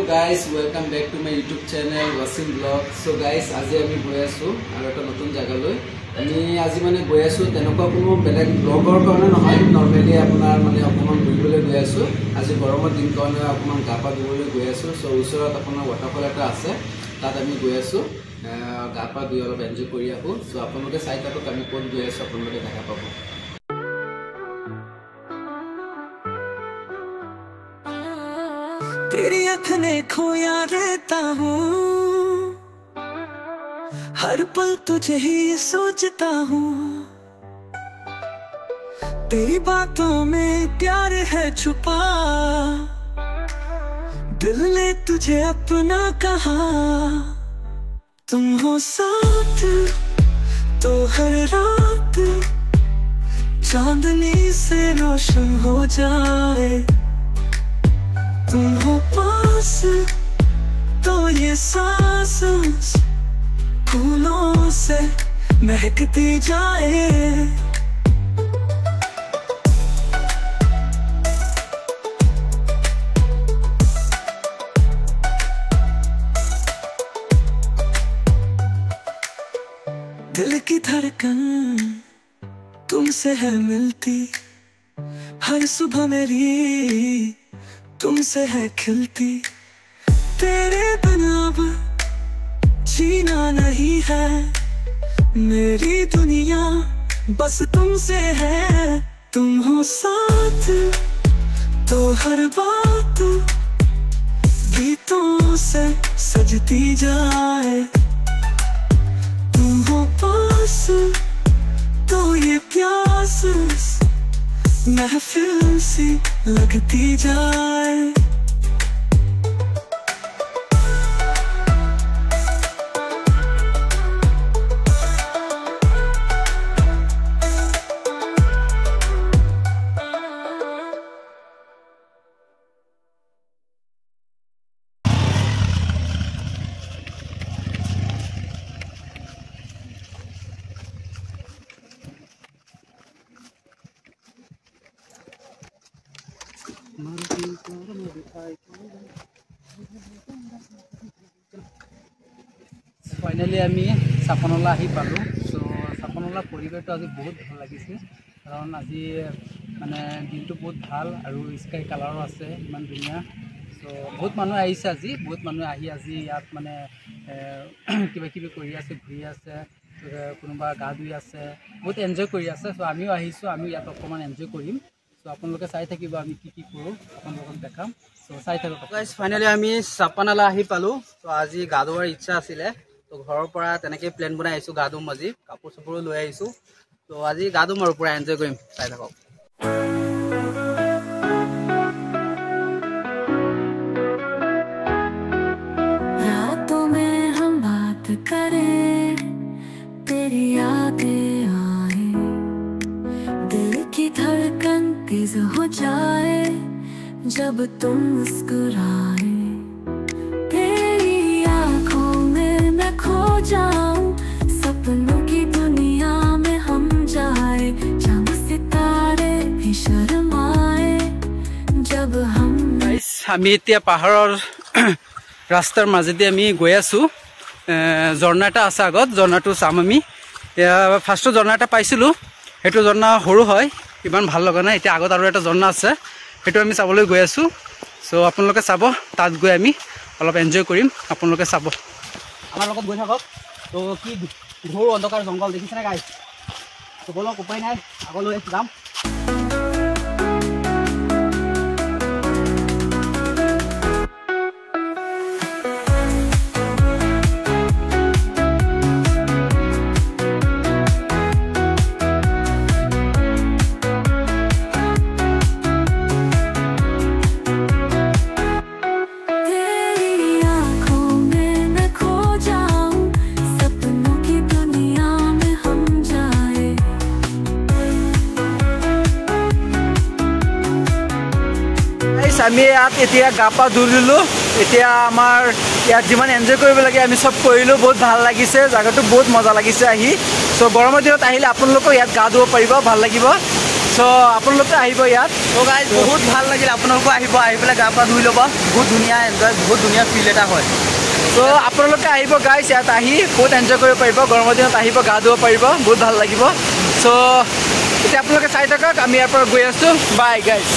guys, welcome back to my YouTube channel Wasim Vlog. So guys, আজি আমি গৈ আছো আৰু এটা নতুন জায়গালৈ। আমি আজি মানে গৈ আছো তেনেকুৱা কোনো বেলেগ ব্লগৰ কাৰণে নহয়, নরমালি আপোনাৰ মানে অকমান ঘুৰিবলৈ গৈ আছো। আজি গৰমৰ দিন কাৰণে অকমান গাপা ধুবলৈ গৈ আছো। সো ওচৰত আপোনাৰ ওয়াটাৰফল এটা আছে, তাত আমি গৈ আছো। গাপা ধুই অলপ এনজয় কৰি আহো। সো আপোনালোকে চাই থাকক আমি ক'ত গৈ আছো, আপোনালোকে দেখা পাব। तेरी अखने खोया रहता हूँ, हर पल तुझे ही सोचता हूँ। तेरी बातों में प्यार है छुपा, दिल ने तुझे अपना कहा। तुम हो साथ तो हर रात चांदनी से रोशन हो जाए। तुम हो पास तो ये सांस फूलों से महकती जाए। दिल की धड़कन तुमसे है मिलती, हर सुबह मेरी तुमसे है खिलती। तेरे बिना अब जीना नहीं है, मेरी दुनिया बस तुमसे है। तुम हो साथ तो हर बात गीतों से सजती जाए। तुम हो पास तो ये प्यास महफिल सी लगती जाए। फाइनली आमी सापनला आহি পালো। सो सापनला परिवेशটো আজি বহুত ভাল লাগিছে, কাৰণ আজি মানে দিনটো বহুত ভাল আৰু স্কাই কালাৰো আছে, ইমান ধুনীয়া। সো বহুত মানুহ আহিছে আজি, বহুত মানুহ আহি আজি ইয়াত মানে কিবা কিবি কৰি আছে, ঘূৰি আছে, কোনোবা গা ধুই আছে, বহুত এনজয় কৰি আছে। সো আমিও আহিছোঁ, আমি ইয়াত অকণমান এনজয় কৰিম। সো আপোনালোকে চাই থাকিব আমি কি কি কৰোঁ, আপোনালোকক দেখাম। সো চাই থাকক গাইজ। ফাইনেলি আমি চাপানালা আহি পালোঁ। সো আজি গা ধোৱাৰ ইচ্ছা আছিলে, তো ঘৰৰ পৰা তেনেকৈ প্লেন বনাই আহিছোঁ, গা ধুম আজি, কাপোৰ চাপোৰো লৈ আহিছোঁ। তো আজি গা ধুম আৰু পূৰা এনজয় কৰিম, চাই থাকক। रातों में हम बात करें, तेरी यादें आए, दिल की धड़कन तेज हो जाए जब तुम मुस्कुराए। तेरी आंखों में मैं खो जाऊं, सपनों की दुनिया में हम जाए। चांद सितारे भी शर्माए जब हम। আমি এতিয়া পাহাৰৰ ৰাস্তাৰ মাজেদি আমি গৈ আছোঁ। ঝৰ্ণা এটা আছে আগত, ঝৰ্ণাটো চাম আমি। ফাৰ্ষ্টত ঝৰ্ণা এটা পাইছিলোঁ, সেইটো ঝৰ্ণা সৰু হয়, ইমান ভাল লগা নাই। এতিয়া আগত আৰু এটা ঝৰ্ণা আছে, সেইটো আমি চাবলৈ গৈ আছোঁ। সো আপোনালোকে চাব, তাত গৈ আমি অলপ এনজয় কৰিম, আপোনালোকে চাব, আমাৰ লগত গৈ থাকক। তো কি ঘোৰ অন্ধকাৰ জংঘল দেখিছেনে গাইজ? তো বলক, উপায় নাই, আগলৈ যাম। আমি ইয়াত এতিয়া গা পা ধুই দিলোঁ। এতিয়া আমাৰ ইয়াত যিমান এনজয় কৰিব লাগে আমি সব কৰিলোঁ, বহুত ভাল লাগিছে, জায়গাটো বহুত মজা লাগিছে আহি। সো গৰমৰ দিনত আহিলে আপোনালোকেও ইয়াত গা ধুব পাৰিব, ভাল লাগিব। সো আপোনালোকে আহিব ইয়াত তো গাইজ বহুত ভাল লাগিল আপোনালোকো আহিব আহি পেলাই গা পা ধুই ল'ব বহুত ধুনীয়া এনজয় বহুত ধুনীয়া ফিল এটা হয় সো আপোনালোকে আহিব গাইজ ইয়াত আহি বহুত এনজয় কৰিব পাৰিব গৰমৰ দিনত আহিব গা ধুব পাৰিব বহুত ভাল লাগিব সো এতিয়া আপোনালোকে চাই থাকক আমি ইয়াৰ পৰা গৈ আছোঁ বাই গাইজ